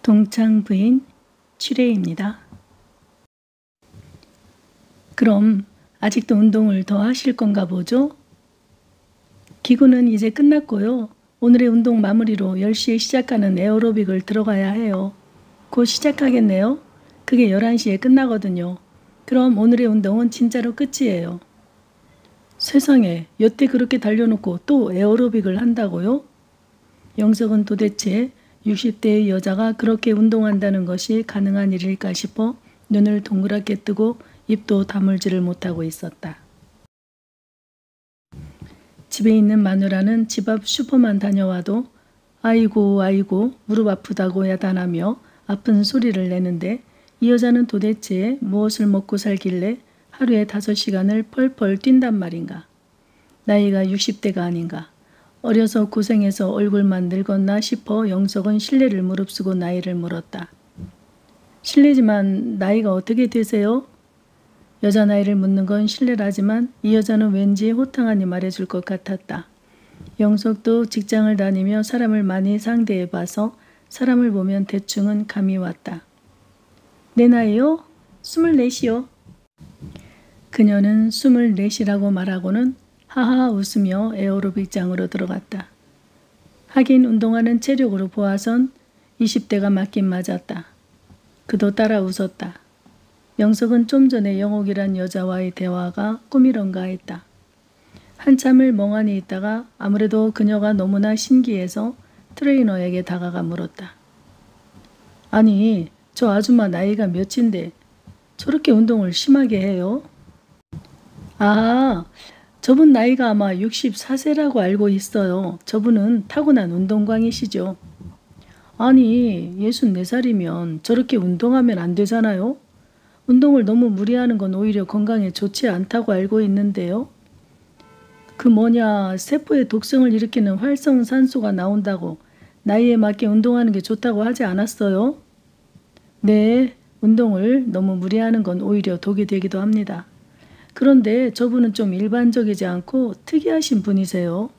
동창 부인 취례입니다. 그럼 아직도 운동을 더 하실 건가 보죠? 기구는 이제 끝났고요. 오늘의 운동 마무리로 10시에 시작하는 에어로빅을 들어가야 해요. 곧 시작하겠네요. 그게 11시에 끝나거든요. 그럼 오늘의 운동은 진짜로 끝이에요. 세상에, 여태 그렇게 달려놓고 또 에어로빅을 한다고요? 영석은 도대체 60대의 여자가 그렇게 운동한다는 것이 가능한 일일까 싶어 눈을 동그랗게 뜨고 입도 다물지를 못하고 있었다. 집에 있는 마누라는 집 앞 슈퍼만 다녀와도 아이고 아이고 무릎 아프다고 야단하며 아픈 소리를 내는데 이 여자는 도대체 무엇을 먹고 살길래 하루에 5시간을 펄펄 뛴단 말인가. 나이가 60대가 아닌가. 어려서 고생해서 얼굴만 늙었나 싶어 영석은 실례를 무릅쓰고 나이를 물었다. 실례지만 나이가 어떻게 되세요? 여자 나이를 묻는 건 실례라지만 이 여자는 왠지 호탕하니 말해줄 것 같았다. 영석도 직장을 다니며 사람을 많이 상대해봐서 사람을 보면 대충은 감이 왔다. 내 나이요? 24이요. 그녀는 24이라고 말하고는 하하 웃으며 에어로빅장으로 들어갔다. 하긴 운동하는 체력으로 보아선 20대가 맞긴 맞았다. 그도 따라 웃었다. 영석은 좀 전에 영옥이란 여자와의 대화가 꿈이런가 했다. 한참을 멍하니 있다가 아무래도 그녀가 너무나 신기해서 트레이너에게 다가가 물었다. 아니, 저 아줌마 나이가 몇인데 저렇게 운동을 심하게 해요? 아, 저분 나이가 아마 64세라고 알고 있어요. 저분은 타고난 운동광이시죠. 아니, 64살이면 저렇게 운동하면 안 되잖아요? 운동을 너무 무리하는 건 오히려 건강에 좋지 않다고 알고 있는데요. 세포의 독성을 일으키는 활성산소가 나온다고 나이에 맞게 운동하는 게 좋다고 하지 않았어요? 네, 운동을 너무 무리하는 건 오히려 독이 되기도 합니다. 그런데 저분은 좀 일반적이지 않고 특이하신 분이세요.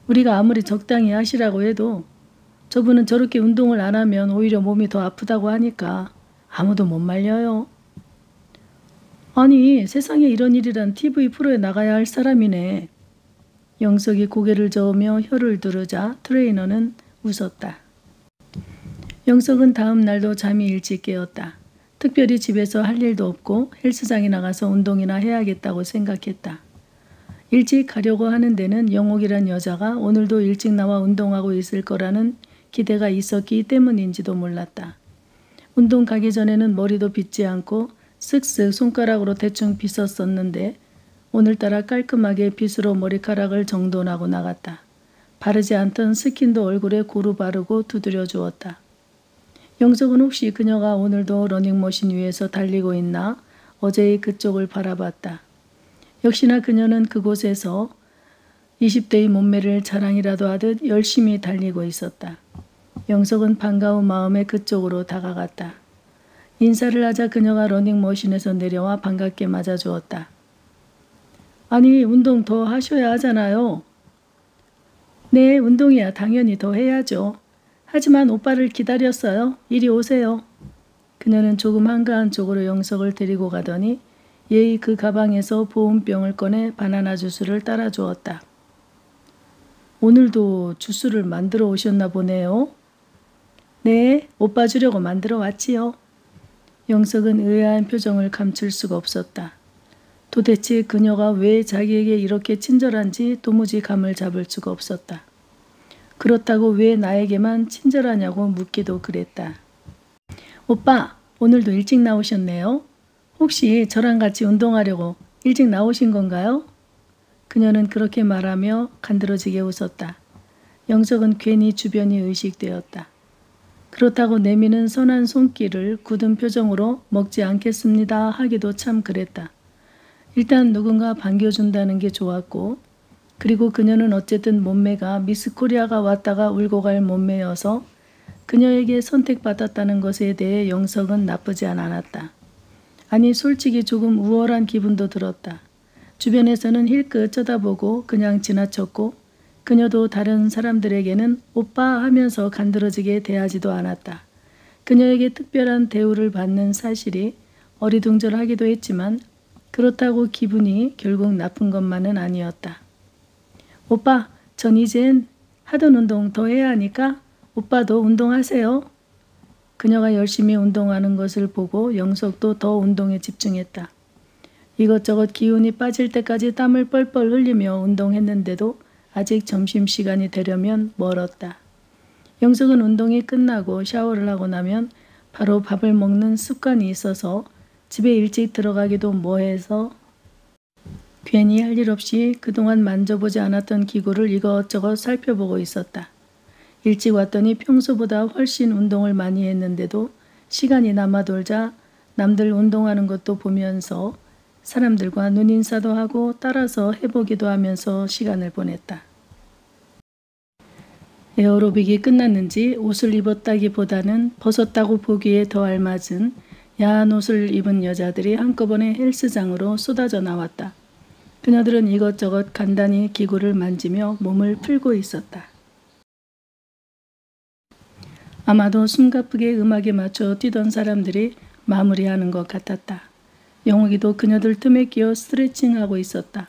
우리가 아무리 적당히 하시라고 해도 저분은 저렇게 운동을 안 하면 오히려 몸이 더 아프다고 하니까 아무도 못 말려요. 아니, 세상에 이런 일이란 TV 프로에 나가야 할 사람이네. 영석이 고개를 저으며 혀를 두르자 트레이너는 웃었다. 영석은 다음 날도 잠이 일찍 깨었다. 특별히 집에서 할 일도 없고 헬스장에 나가서 운동이나 해야겠다고 생각했다. 일찍 가려고 하는 데는 영옥이란 여자가 오늘도 일찍 나와 운동하고 있을 거라는 기대가 있었기 때문인지도 몰랐다. 운동 가기 전에는 머리도 빗지 않고 쓱쓱 손가락으로 대충 빗었었는데 오늘따라 깔끔하게 빗으로 머리카락을 정돈하고 나갔다. 바르지 않던 스킨도 얼굴에 고루 바르고 두드려 주었다. 영석은 혹시 그녀가 오늘도 러닝머신 위에서 달리고 있나 어제의 그쪽을 바라봤다. 역시나 그녀는 그곳에서 20대의 몸매를 자랑이라도 하듯 열심히 달리고 있었다. 영석은 반가운 마음에 그쪽으로 다가갔다. 인사를 하자 그녀가 러닝머신에서 내려와 반갑게 맞아주었다. 아니, 운동 더 하셔야 하잖아요. 네, 운동이야 당연히 더 해야죠. 하지만 오빠를 기다렸어요. 이리 오세요. 그녀는 조금 한가한 쪽으로 영석을 데리고 가더니 예의 그 가방에서 보온병을 꺼내 바나나 주스를 따라 주었다. 오늘도 주스를 만들어 오셨나 보네요. 네, 오빠 주려고 만들어 왔지요. 영석은 의아한 표정을 감출 수가 없었다. 도대체 그녀가 왜 자기에게 이렇게 친절한지 도무지 감을 잡을 수가 없었다. 그렇다고 왜 나에게만 친절하냐고 묻기도 그랬다. 오빠, 오늘도 일찍 나오셨네요. 혹시 저랑 같이 운동하려고 일찍 나오신 건가요? 그녀는 그렇게 말하며 간드러지게 웃었다. 영석은 괜히 주변이 의식되었다. 그렇다고 내미는 선한 손길을 굳은 표정으로 먹지 않겠습니다 하기도 참 그랬다. 일단 누군가 반겨준다는 게 좋았고 그리고 그녀는 어쨌든 몸매가 미스 코리아가 왔다가 울고 갈 몸매여서 그녀에게 선택받았다는 것에 대해 영석은 나쁘지 않았다. 아니 솔직히 조금 우월한 기분도 들었다. 주변에서는 힐끗 쳐다보고 그냥 지나쳤고 그녀도 다른 사람들에게는 오빠 하면서 간드러지게 대하지도 않았다. 그녀에게 특별한 대우를 받는 사실이 어리둥절하기도 했지만 그렇다고 기분이 결국 나쁜 것만은 아니었다. 오빠, 전 이젠 하던 운동 더 해야 하니까 오빠도 운동하세요. 그녀가 열심히 운동하는 것을 보고 영석도 더 운동에 집중했다. 이것저것 기운이 빠질 때까지 땀을 뻘뻘 흘리며 운동했는데도 아직 점심시간이 되려면 멀었다. 영석은 운동이 끝나고 샤워를 하고 나면 바로 밥을 먹는 습관이 있어서 집에 일찍 들어가기도 뭐해서 괜히 할 일 없이 그동안 만져보지 않았던 기구를 이것저것 살펴보고 있었다. 일찍 왔더니 평소보다 훨씬 운동을 많이 했는데도 시간이 남아돌자 남들 운동하는 것도 보면서 사람들과 눈인사도 하고 따라서 해보기도 하면서 시간을 보냈다. 에어로빅이 끝났는지 옷을 입었다기보다는 벗었다고 보기에 더 알맞은 야한 옷을 입은 여자들이 한꺼번에 헬스장으로 쏟아져 나왔다. 그녀들은 이것저것 간단히 기구를 만지며 몸을 풀고 있었다. 아마도 숨가쁘게 음악에 맞춰 뛰던 사람들이 마무리하는 것 같았다. 영옥이도 그녀들 틈에 끼어 스트레칭하고 있었다.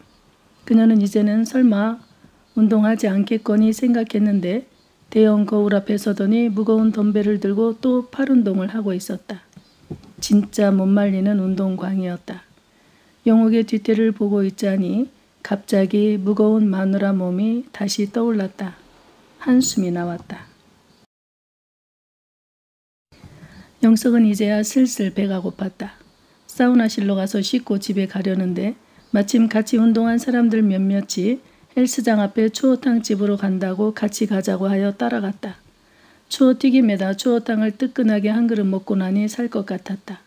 그녀는 이제는 설마 운동하지 않겠거니 생각했는데 대형 거울 앞에 서더니 무거운 덤벨을 들고 또 팔 운동을 하고 있었다. 진짜 못 말리는 운동광이었다. 영옥의 뒤태를 보고 있자니 갑자기 무거운 마누라 몸이 다시 떠올랐다. 한숨이 나왔다. 영석은 이제야 슬슬 배가 고팠다. 사우나실로 가서 씻고 집에 가려는데 마침 같이 운동한 사람들 몇몇이 헬스장 앞에 추어탕집으로 간다고 같이 가자고 하여 따라갔다. 추어튀김에다 추어탕을 뜨끈하게 한 그릇 먹고 나니 살 것 같았다.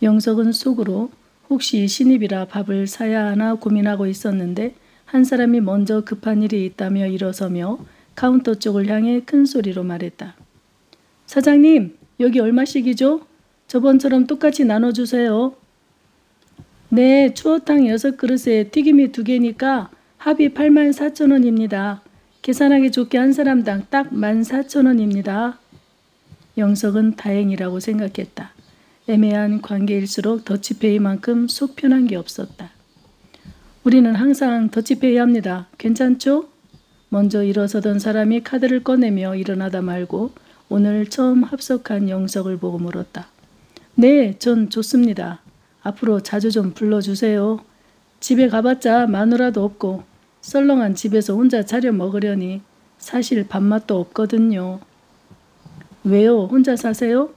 영석은 속으로 혹시 신입이라 밥을 사야 하나 고민하고 있었는데 한 사람이 먼저 급한 일이 있다며 일어서며 카운터 쪽을 향해 큰 소리로 말했다. 사장님, 여기 얼마씩이죠? 저번처럼 똑같이 나눠주세요. 네, 추어탕 6그릇에 튀김이 2개니까 합이 84,000원입니다. 계산하기 좋게 한 사람당 딱 14,000원입니다. 영석은 다행이라고 생각했다. 애매한 관계일수록 더치페이만큼 속 편한 게 없었다. 우리는 항상 더치페이 합니다. 괜찮죠? 먼저 일어서던 사람이 카드를 꺼내며 일어나다 말고 오늘 처음 합석한 영석을 보고 물었다. 네, 전 좋습니다. 앞으로 자주 좀 불러주세요. 집에 가봤자 마누라도 없고 썰렁한 집에서 혼자 차려 먹으려니 사실 밥맛도 없거든요. 왜요? 혼자 사세요?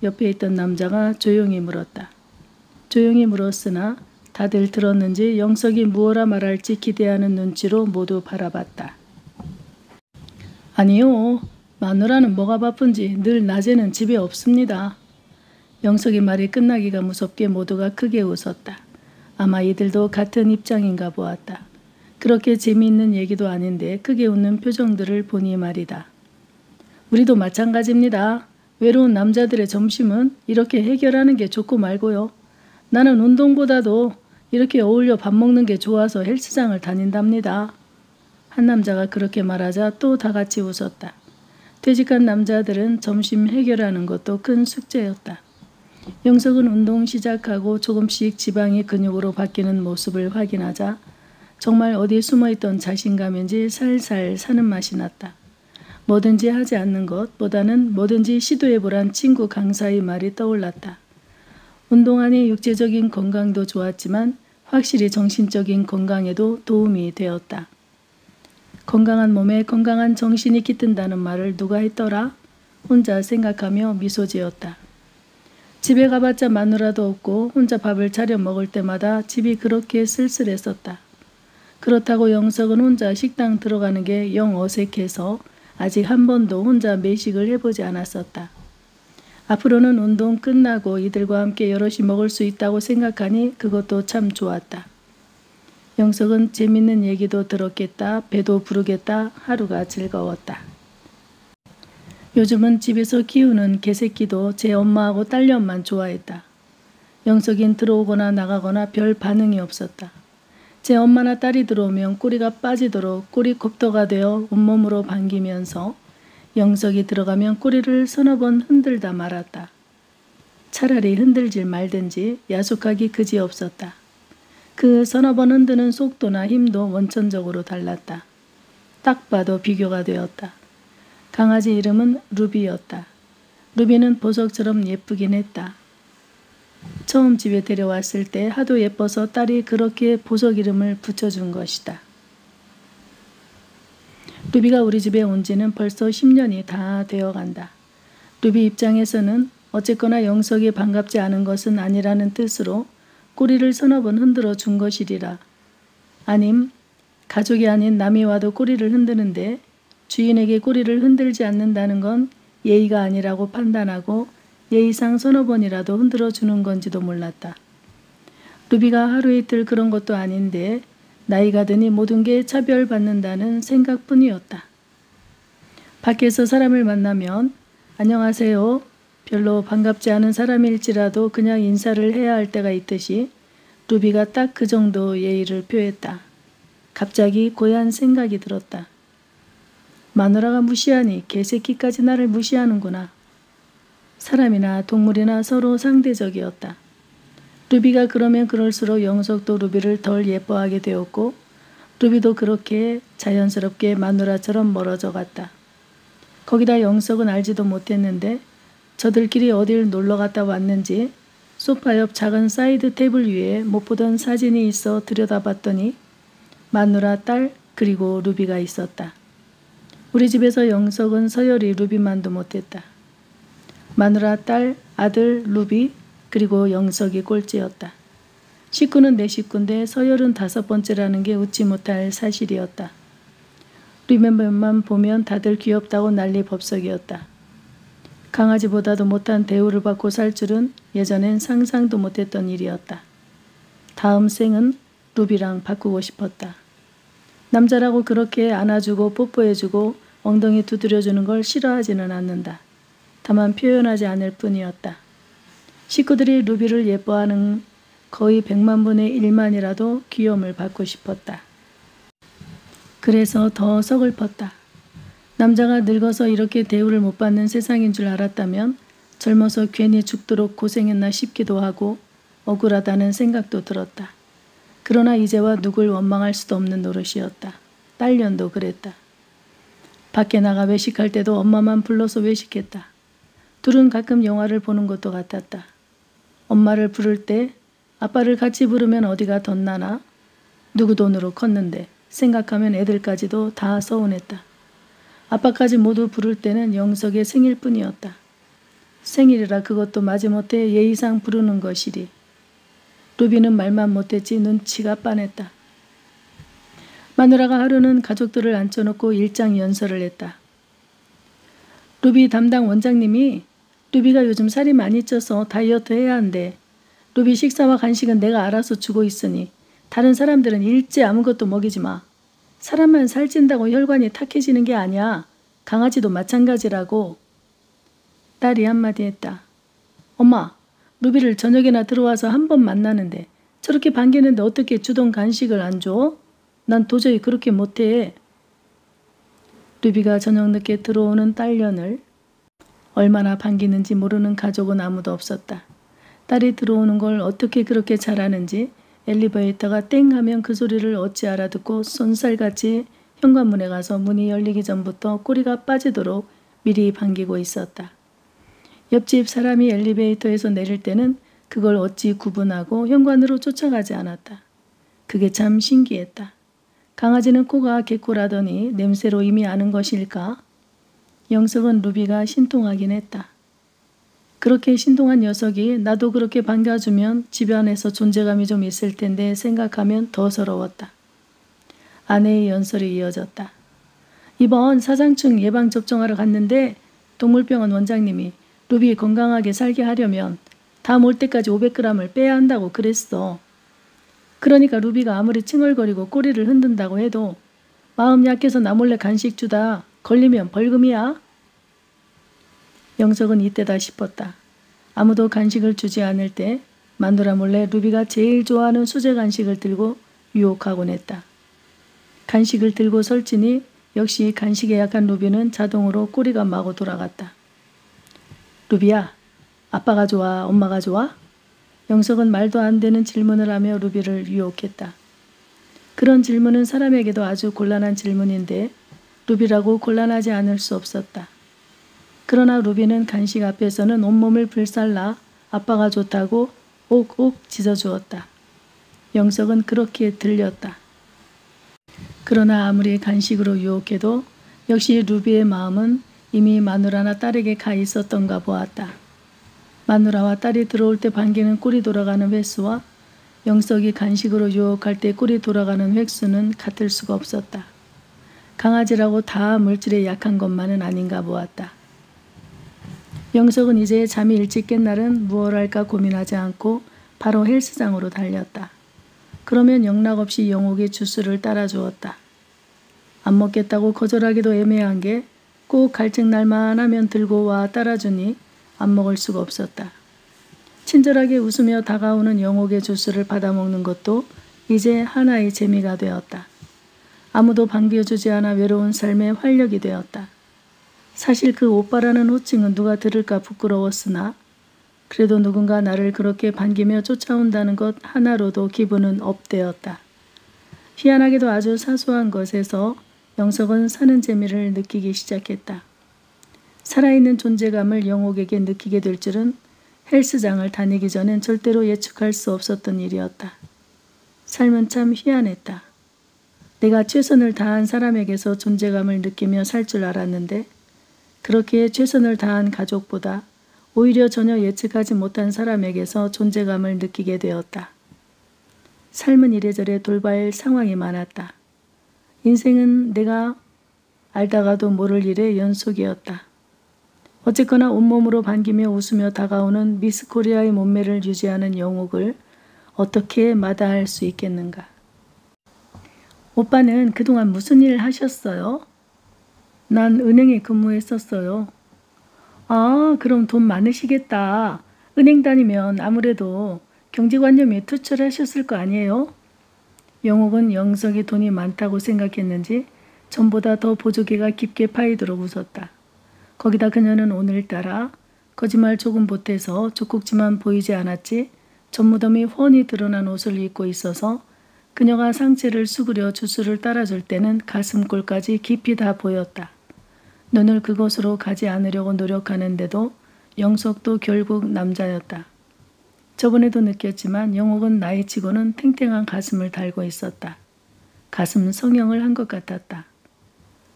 옆에 있던 남자가 조용히 물었다. 조용히 물었으나 다들 들었는지 영석이 무엇라 말할지 기대하는 눈치로 모두 바라봤다. 아니요. 마누라는 뭐가 바쁜지 늘 낮에는 집에 없습니다. 영석의 말이 끝나기가 무섭게 모두가 크게 웃었다. 아마 이들도 같은 입장인가 보았다. 그렇게 재미있는 얘기도 아닌데 크게 웃는 표정들을 보니 말이다. 우리도 마찬가지입니다. 외로운 남자들의 점심은 이렇게 해결하는 게 좋고 말고요. 나는 운동보다도 이렇게 어울려 밥 먹는 게 좋아서 헬스장을 다닌답니다. 한 남자가 그렇게 말하자 또 다 같이 웃었다. 퇴직한 남자들은 점심 해결하는 것도 큰 숙제였다. 영석은 운동 시작하고 조금씩 지방이 근육으로 바뀌는 모습을 확인하자 정말 어디 숨어있던 자신감인지 살살 사는 맛이 났다. 뭐든지 하지 않는 것보다는 뭐든지 시도해보란 친구 강사의 말이 떠올랐다. 운동하니 육체적인 건강도 좋았지만 확실히 정신적인 건강에도 도움이 되었다. 건강한 몸에 건강한 정신이 깃든다는 말을 누가 했더라? 혼자 생각하며 미소 지었다. 집에 가봤자 마누라도 없고 혼자 밥을 차려 먹을 때마다 집이 그렇게 쓸쓸했었다. 그렇다고 영석은 혼자 식당 들어가는 게 영 어색해서 아직 한 번도 혼자 매식을 해보지 않았었다. 앞으로는 운동 끝나고 이들과 함께 여럿이 먹을 수 있다고 생각하니 그것도 참 좋았다. 영석은 재밌는 얘기도 들었겠다, 배도 부르겠다, 하루가 즐거웠다. 요즘은 집에서 키우는 개새끼도 제 엄마하고 딸년만 좋아했다. 영석인 들어오거나 나가거나 별 반응이 없었다. 제 엄마나 딸이 들어오면 꼬리가 빠지도록 꼬리콥터가 되어 온몸으로 반기면서 영석이 들어가면 꼬리를 서너 번 흔들다 말았다. 차라리 흔들질 말든지 야속하기 그지없었다. 그 서너 번 흔드는 속도나 힘도 원천적으로 달랐다. 딱 봐도 비교가 되었다. 강아지 이름은 루비였다. 루비는 보석처럼 예쁘긴 했다. 처음 집에 데려왔을 때 하도 예뻐서 딸이 그렇게 보석 이름을 붙여준 것이다. 루비가 우리 집에 온 지는 벌써 10년이 다 되어간다. 루비 입장에서는 어쨌거나 영석이 반갑지 않은 것은 아니라는 뜻으로 꼬리를 서너 번 흔들어 준 것이리라. 아님 가족이 아닌 남이 와도 꼬리를 흔드는데 주인에게 꼬리를 흔들지 않는다는 건 예의가 아니라고 판단하고 예의상 서너 번이라도 흔들어 주는 건지도 몰랐다. 루비가 하루 이틀 그런 것도 아닌데 나이가 드니 모든 게 차별받는다는 생각뿐이었다. 밖에서 사람을 만나면 안녕하세요. 별로 반갑지 않은 사람일지라도 그냥 인사를 해야 할 때가 있듯이 루비가 딱 그 정도 예의를 표했다. 갑자기 고얀 생각이 들었다. 마누라가 무시하니 개새끼까지 나를 무시하는구나. 사람이나 동물이나 서로 상대적이었다. 루비가 그러면 그럴수록 영석도 루비를 덜 예뻐하게 되었고 루비도 그렇게 자연스럽게 마누라처럼 멀어져 갔다. 거기다 영석은 알지도 못했는데 저들끼리 어딜 놀러 갔다 왔는지 소파 옆 작은 사이드 테이블 위에 못 보던 사진이 있어 들여다봤더니 마누라, 딸, 그리고 루비가 있었다. 우리 집에서 영석은 서열이 루비만도 못했다. 마누라, 딸, 아들, 루비, 그리고 영석이 꼴찌였다. 식구는 내 식구인데 서열은 5번째라는 게 웃지 못할 사실이었다. 루비만 보면 다들 귀엽다고 난리 법석이었다. 강아지보다도 못한 대우를 받고 살 줄은 예전엔 상상도 못했던 일이었다. 다음 생은 루비랑 바꾸고 싶었다. 남자라고 그렇게 안아주고 뽀뽀해주고 엉덩이 두드려주는 걸 싫어하지는 않는다. 다만 표현하지 않을 뿐이었다. 식구들이 루비를 예뻐하는 거의 100만 분의 1만이라도 귀여움을 받고 싶었다. 그래서 더 서글펐다. 남자가 늙어서 이렇게 대우를 못 받는 세상인 줄 알았다면 젊어서 괜히 죽도록 고생했나 싶기도 하고 억울하다는 생각도 들었다. 그러나 이제와 누굴 원망할 수도 없는 노릇이었다. 딸년도 그랬다. 밖에 나가 외식할 때도 엄마만 불러서 외식했다. 둘은 가끔 영화를 보는 것도 같았다. 엄마를 부를 때 아빠를 같이 부르면 어디가 덧나나? 누구 돈으로 컸는데 생각하면 애들까지도 다 서운했다. 아빠까지 모두 부를 때는 영석의 생일뿐이었다. 생일이라 그것도 마지못해 예의상 부르는 것이리. 루비는 말만 못했지 눈치가 빤했다. 마누라가 하루는 가족들을 앉혀놓고 일장 연설을 했다. 루비 담당 원장님이 루비가 요즘 살이 많이 쪄서 다이어트 해야 한대. 루비 식사와 간식은 내가 알아서 주고 있으니 다른 사람들은 일제 아무것도 먹이지 마. 사람만 살찐다고 혈관이 탁해지는 게 아니야. 강아지도 마찬가지라고. 딸이 한마디 했다. 엄마, 루비를 저녁에나 들어와서 한 번 만나는데 저렇게 반기는데 어떻게 주던 간식을 안 줘? 난 도저히 그렇게 못해. 루비가 저녁 늦게 들어오는 딸년을 얼마나 반기는지 모르는 가족은 아무도 없었다. 딸이 들어오는 걸 어떻게 그렇게 잘하는지 엘리베이터가 땡 하면 그 소리를 어찌 알아듣고 쏜살같이 현관문에 가서 문이 열리기 전부터 꼬리가 빠지도록 미리 반기고 있었다. 옆집 사람이 엘리베이터에서 내릴 때는 그걸 어찌 구분하고 현관으로 쫓아가지 않았다. 그게 참 신기했다. 강아지는 코가 개코라더니 냄새로 이미 아는 것일까? 영석은 루비가 신통하긴 했다. 그렇게 신통한 녀석이 나도 그렇게 반겨주면 집안에서 존재감이 좀 있을 텐데 생각하면 더 서러웠다. 아내의 연설이 이어졌다. 이번 사상충 예방접종하러 갔는데 동물병원 원장님이 루비 건강하게 살게 하려면 다음 올 때까지 500g을 빼야 한다고 그랬어. 그러니까 루비가 아무리 칭얼거리고 꼬리를 흔든다고 해도 마음 약해서 나 몰래 간식 주다 걸리면 벌금이야. 영석은 이때다 싶었다. 아무도 간식을 주지 않을 때 마누라 몰래 루비가 제일 좋아하는 수제 간식을 들고 유혹하곤 했다. 간식을 들고 설치니 역시 간식에 약한 루비는 자동으로 꼬리가 마구 돌아갔다. 루비야, 아빠가 좋아, 엄마가 좋아? 영석은 말도 안 되는 질문을 하며 루비를 유혹했다. 그런 질문은 사람에게도 아주 곤란한 질문인데 루비라고 곤란하지 않을 수 없었다. 그러나 루비는 간식 앞에서는 온몸을 불살라 아빠가 좋다고 옥옥 짖어주었다. 영석은 그렇게 들렸다. 그러나 아무리 간식으로 유혹해도 역시 루비의 마음은 이미 마누라나 딸에게 가 있었던가 보았다. 마누라와 딸이 들어올 때 반기는 꼬리 돌아가는 횟수와 영석이 간식으로 유혹할 때 꼬리 돌아가는 횟수는 같을 수가 없었다. 강아지라고 다 물질에 약한 것만은 아닌가 보았다. 영석은 이제 잠이 일찍 깬 날은 무얼 할까 고민하지 않고 바로 헬스장으로 달렸다. 그러면 영락없이 영옥이 주스를 따라주었다. 안 먹겠다고 거절하기도 애매한 게 꼭 갈증 날만 하면 들고 와 따라주니 안 먹을 수가 없었다. 친절하게 웃으며 다가오는 영옥의 주스를 받아먹는 것도 이제 하나의 재미가 되었다. 아무도 반겨주지 않아 외로운 삶의 활력이 되었다. 사실 그 오빠라는 호칭은 누가 들을까 부끄러웠으나 그래도 누군가 나를 그렇게 반기며 쫓아온다는 것 하나로도 기분은 업되었다. 희한하게도 아주 사소한 것에서 영석은 사는 재미를 느끼기 시작했다. 살아있는 존재감을 영옥에게 느끼게 될 줄은 헬스장을 다니기 전엔 절대로 예측할 수 없었던 일이었다. 삶은 참 희한했다. 내가 최선을 다한 사람에게서 존재감을 느끼며 살 줄 알았는데 그렇게 최선을 다한 가족보다 오히려 전혀 예측하지 못한 사람에게서 존재감을 느끼게 되었다. 삶은 이래저래 돌발 상황이 많았다. 인생은 내가 알다가도 모를 일의 연속이었다. 어쨌거나 온몸으로 반기며 웃으며 다가오는 미스 코리아의 몸매를 유지하는 영옥을 어떻게 마다할 수 있겠는가. 오빠는 그동안 무슨 일 하셨어요? 난 은행에 근무했었어요. 아, 그럼 돈 많으시겠다. 은행 다니면 아무래도 경제관념이 투철하셨을 거 아니에요? 영옥은 영석이 돈이 많다고 생각했는지 전보다 더 보조개가 깊게 파이도록 웃었다. 거기다 그녀는 오늘따라 거짓말 조금 보태서 족국지만 보이지 않았지 전무덤이 훤히 드러난 옷을 입고 있어서 그녀가 상체를 수그려 주스를 따라줄 때는 가슴골까지 깊이 다 보였다. 눈을 그곳으로 가지 않으려고 노력하는데도 영석도 결국 남자였다. 저번에도 느꼈지만 영옥은 나이치고는 탱탱한 가슴을 달고 있었다. 가슴 성형을 한 것 같았다.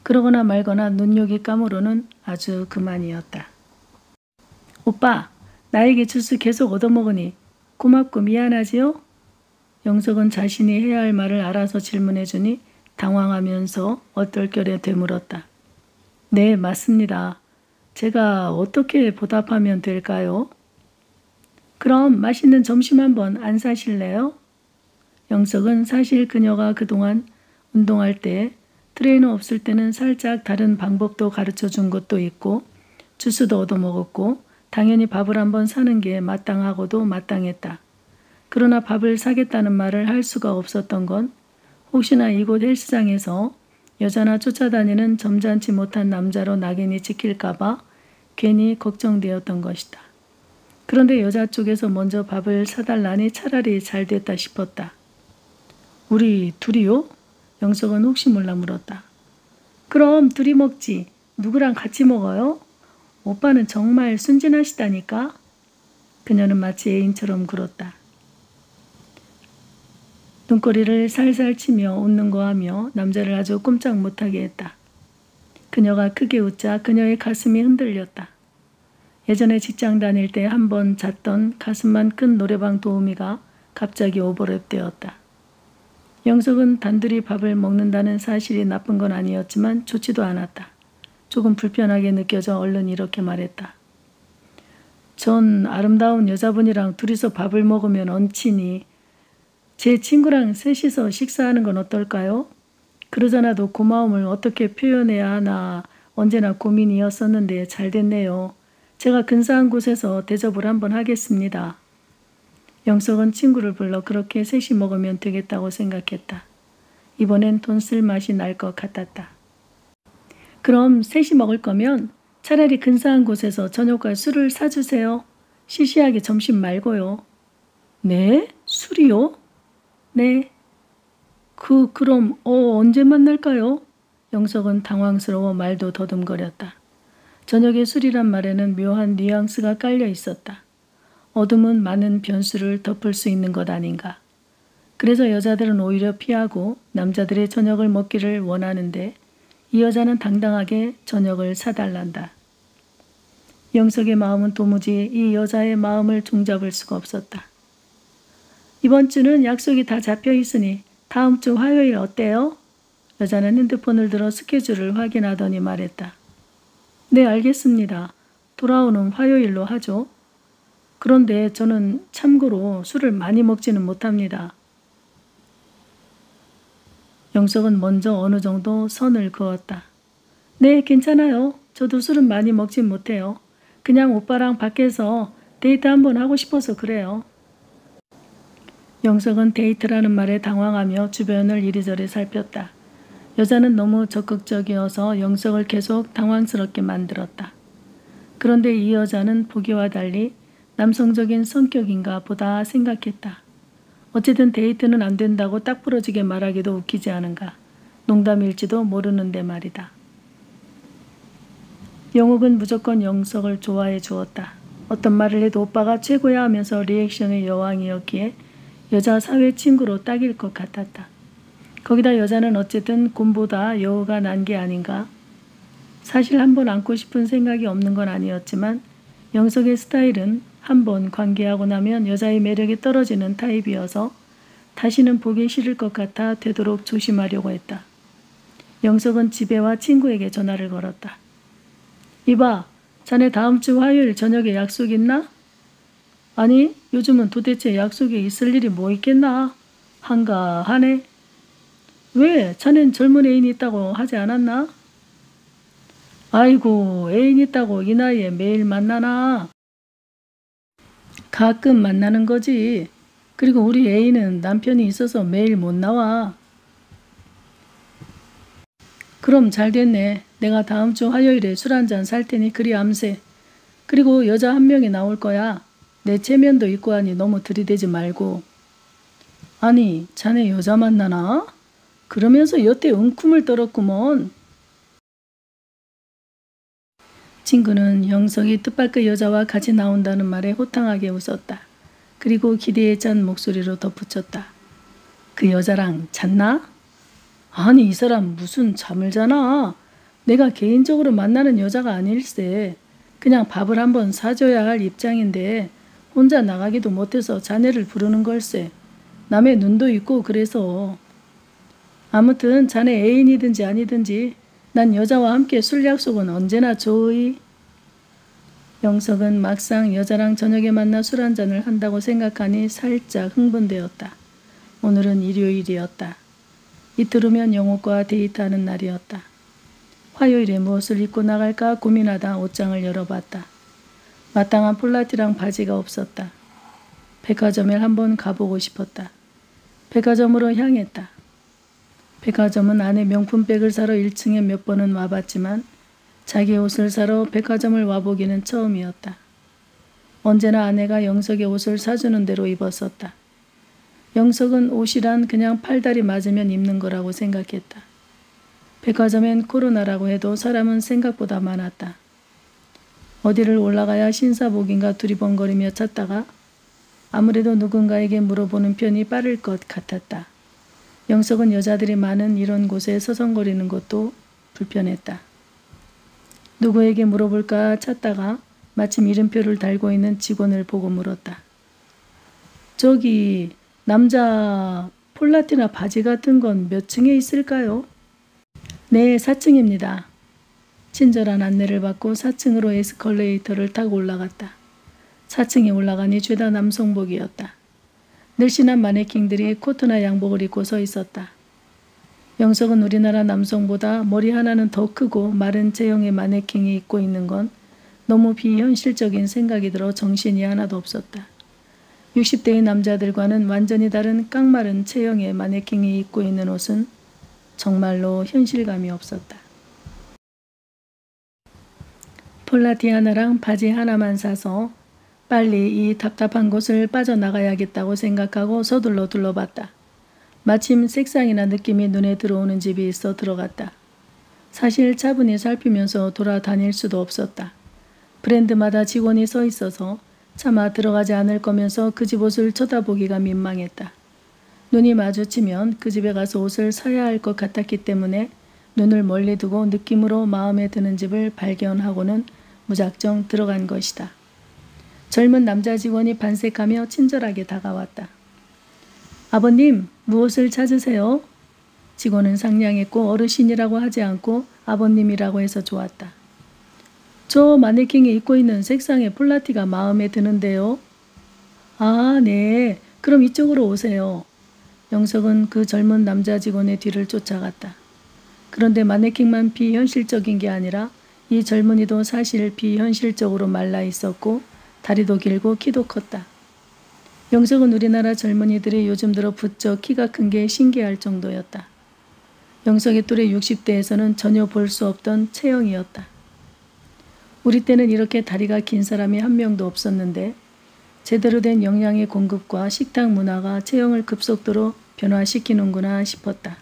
그러거나 말거나 눈요기 까무로는 아주 그만이었다. 오빠, 나에게 주스 계속 얻어먹으니 고맙고 미안하지요? 영석은 자신이 해야 할 말을 알아서 질문해주니 당황하면서 얼떨결에 되물었다. 네, 맞습니다. 제가 어떻게 보답하면 될까요? 그럼 맛있는 점심 한번 안 사실래요? 영석은 사실 그녀가 그동안 운동할 때 트레이너 없을 때는 살짝 다른 방법도 가르쳐 준 것도 있고 주스도 얻어먹었고 당연히 밥을 한번 사는 게 마땅하고도 마땅했다. 그러나 밥을 사겠다는 말을 할 수가 없었던 건 혹시나 이곳 헬스장에서 여자나 쫓아다니는 점잖지 못한 남자로 낙인이 찍힐까봐 괜히 걱정되었던 것이다. 그런데 여자 쪽에서 먼저 밥을 사달라니 차라리 잘 됐다 싶었다. 우리 둘이요? 영석은 혹시 몰라 물었다. 그럼 둘이 먹지. 누구랑 같이 먹어요? 오빠는 정말 순진하시다니까? 그녀는 마치 애인처럼 굴었다. 눈꼬리를 살살 치며 웃는 거 하며 남자를 아주 꼼짝 못하게 했다. 그녀가 크게 웃자 그녀의 가슴이 흔들렸다. 예전에 직장 다닐 때 한 번 잤던 가슴만 큰 노래방 도우미가 갑자기 오버랩 되었다. 영석은 단둘이 밥을 먹는다는 사실이 나쁜 건 아니었지만 좋지도 않았다. 조금 불편하게 느껴져 얼른 이렇게 말했다. 전 아름다운 여자분이랑 둘이서 밥을 먹으면 얹히니 제 친구랑 셋이서 식사하는 건 어떨까요? 그러잖아도 고마움을 어떻게 표현해야 하나 언제나 고민이었었는데 잘 됐네요. 제가 근사한 곳에서 대접을 한번 하겠습니다. 영석은 친구를 불러 그렇게 셋이 먹으면 되겠다고 생각했다. 이번엔 돈 쓸 맛이 날 것 같았다. 그럼 셋이 먹을 거면 차라리 근사한 곳에서 저녁과 술을 사주세요. 시시하게 점심 말고요. 네? 술이요? 네. 그럼 언제 만날까요? 영석은 당황스러워 말도 더듬거렸다. 저녁에 술이란 말에는 묘한 뉘앙스가 깔려 있었다. 어둠은 많은 변수를 덮을 수 있는 것 아닌가. 그래서 여자들은 오히려 피하고 남자들의 저녁을 먹기를 원하는데 이 여자는 당당하게 저녁을 사달란다. 영석의 마음은 도무지 이 여자의 마음을 종잡을 수가 없었다. 이번 주는 약속이 다 잡혀 있으니 다음 주 화요일 어때요? 여자는 핸드폰을 들어 스케줄을 확인하더니 말했다. 네, 알겠습니다. 돌아오는 화요일로 하죠. 그런데 저는 참고로 술을 많이 먹지는 못합니다. 영석은 먼저 어느 정도 선을 그었다. 네, 괜찮아요. 저도 술은 많이 먹진 못해요. 그냥 오빠랑 밖에서 데이트 한번 하고 싶어서 그래요. 영석은 데이트라는 말에 당황하며 주변을 이리저리 살폈다. 여자는 너무 적극적이어서 영석을 계속 당황스럽게 만들었다. 그런데 이 여자는 보기와 달리 남성적인 성격인가 보다 생각했다. 어쨌든 데이트는 안 된다고 딱 부러지게 말하기도 웃기지 않은가. 농담일지도 모르는데 말이다. 영옥은 무조건 영석을 좋아해 주었다. 어떤 말을 해도 오빠가 최고야 하면서 리액션의 여왕이었기에 여자 사회 친구로 딱일 것 같았다. 거기다 여자는 어쨌든 곰보다 여우가 난 게 아닌가. 사실 한번 안고 싶은 생각이 없는 건 아니었지만 영석의 스타일은 한번 관계하고 나면 여자의 매력이 떨어지는 타입이어서 다시는 보기 싫을 것 같아 되도록 조심하려고 했다. 영석은 집에와 친구에게 전화를 걸었다. 이봐, 자네 다음 주 화요일 저녁에 약속 있나? 아니, 요즘은 도대체 약속이 있을 일이 뭐 있겠나? 한가하네. 왜? 자넨 젊은 애인 있다고 하지 않았나? 아이고, 애인 있다고 이 나이에 매일 만나나? 가끔 만나는 거지. 그리고 우리 애인은 남편이 있어서 매일 못 나와. 그럼 잘 됐네. 내가 다음 주 화요일에 술 한잔 살 테니 그리 암세. 그리고 여자 한 명이 나올 거야. 내 체면도 있고 하니 너무 들이대지 말고. 아니, 자네 여자 만나나? 그러면서 여태 은쿰을 떨었구먼. 친구는 영석이 뜻밖의 여자와 같이 나온다는 말에 호탕하게 웃었다. 그리고 기대에 찬 목소리로 덧붙였다. 그 여자랑 잤나? 아니, 이 사람 무슨 잠을 자나? 내가 개인적으로 만나는 여자가 아닐세. 그냥 밥을 한번 사줘야 할 입장인데 혼자 나가기도 못해서 자네를 부르는 걸세. 남의 눈도 있고 그래서. 아무튼 자네 애인이든지 아니든지 난 여자와 함께 술 약속은 언제나 좋으이. 영석은 막상 여자랑 저녁에 만나 술 한잔을 한다고 생각하니 살짝 흥분되었다. 오늘은 일요일이었다. 이틀 후면 영옥과 데이트하는 날이었다. 화요일에 무엇을 입고 나갈까 고민하다 옷장을 열어봤다. 마땅한 폴라티랑 바지가 없었다. 백화점에 한번 가보고 싶었다. 백화점으로 향했다. 백화점은 아내 명품백을 사러 1층에 몇 번은 와봤지만 자기 옷을 사러 백화점을 와보기는 처음이었다. 언제나 아내가 영석의 옷을 사주는 대로 입었었다. 영석은 옷이란 그냥 팔다리 맞으면 입는 거라고 생각했다. 백화점엔 코로나라고 해도 사람은 생각보다 많았다. 어디를 올라가야 신사복인가 두리번거리며 찾다가 아무래도 누군가에게 물어보는 편이 빠를 것 같았다. 영석은 여자들이 많은 이런 곳에 서성거리는 것도 불편했다. 누구에게 물어볼까 찾다가 마침 이름표를 달고 있는 직원을 보고 물었다. 저기 남자 폴라티나 바지 같은 건 몇 층에 있을까요? 네, 4층입니다. 친절한 안내를 받고 4층으로 에스컬레이터를 타고 올라갔다. 4층에 올라가니 죄다 남성복이었다. 늘씬한 마네킹들이 코트나 양복을 입고 서 있었다. 영석은 우리나라 남성보다 머리 하나는 더 크고 마른 체형의 마네킹이 입고 있는 건 너무 비현실적인 생각이 들어 정신이 하나도 없었다. 60대의 남자들과는 완전히 다른 깡마른 체형의 마네킹이 입고 있는 옷은 정말로 현실감이 없었다. 폴라티 하나랑 바지 하나만 사서 빨리 이 답답한 곳을 빠져나가야겠다고 생각하고 서둘러 둘러봤다. 마침 색상이나 느낌이 눈에 들어오는 집이 있어 들어갔다. 사실 차분히 살피면서 돌아다닐 수도 없었다. 브랜드마다 직원이 서 있어서 차마 들어가지 않을 거면서 그 집 옷을 쳐다보기가 민망했다. 눈이 마주치면 그 집에 가서 옷을 사야 할 것 같았기 때문에 눈을 멀리 두고 느낌으로 마음에 드는 집을 발견하고는 무작정 들어간 것이다. 젊은 남자 직원이 반색하며 친절하게 다가왔다. 아버님, 무엇을 찾으세요? 직원은 상냥했고 어르신이라고 하지 않고 아버님이라고 해서 좋았다. 저 마네킹에 입고 있는 색상의 폴라티가 마음에 드는데요. 아, 네. 그럼 이쪽으로 오세요. 영석은 그 젊은 남자 직원의 뒤를 쫓아갔다. 그런데 마네킹만 비현실적인 게 아니라 이 젊은이도 사실 비현실적으로 말라 있었고 다리도 길고 키도 컸다. 영석은 우리나라 젊은이들이 요즘 들어 부쩍 키가 큰 게 신기할 정도였다. 영석의 또래 60대에서는 전혀 볼 수 없던 체형이었다. 우리 때는 이렇게 다리가 긴 사람이 한 명도 없었는데 제대로 된 영양의 공급과 식탁 문화가 체형을 급속도로 변화시키는구나 싶었다.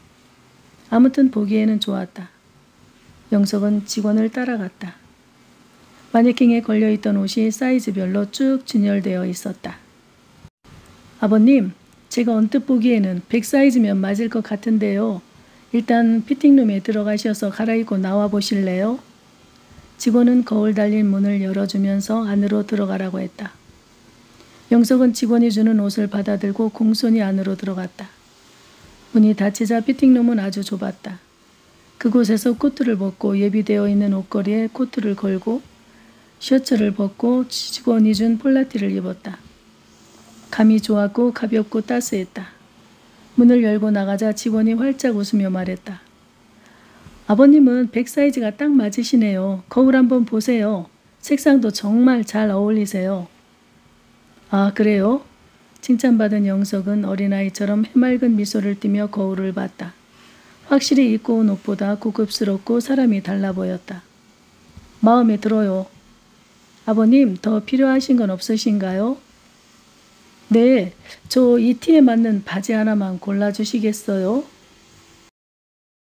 아무튼 보기에는 좋았다. 영석은 직원을 따라갔다. 마네킹에 걸려있던 옷이 사이즈별로 쭉 진열되어 있었다. 아버님, 제가 언뜻 보기에는 100 사이즈면 맞을 것 같은데요. 일단 피팅룸에 들어가셔서 갈아입고 나와 보실래요? 직원은 거울 달린 문을 열어주면서 안으로 들어가라고 했다. 영석은 직원이 주는 옷을 받아들고 공손히 안으로 들어갔다. 문이 닫히자 피팅룸은 아주 좁았다. 그곳에서 코트를 벗고 예비되어 있는 옷걸이에 코트를 걸고 셔츠를 벗고 직원이 준 폴라티를 입었다. 감이 좋았고 가볍고 따스했다. 문을 열고 나가자 직원이 활짝 웃으며 말했다. 아버님은 100 사이즈가 딱 맞으시네요. 거울 한번 보세요. 색상도 정말 잘 어울리세요. 아, 그래요? 칭찬받은 영석은 어린아이처럼 해맑은 미소를 띠며 거울을 봤다. 확실히 입고 온 옷보다 고급스럽고 사람이 달라 보였다. 마음에 들어요. 아버님, 더 필요하신 건 없으신가요? 네, 저 이 티에 맞는 바지 하나만 골라주시겠어요?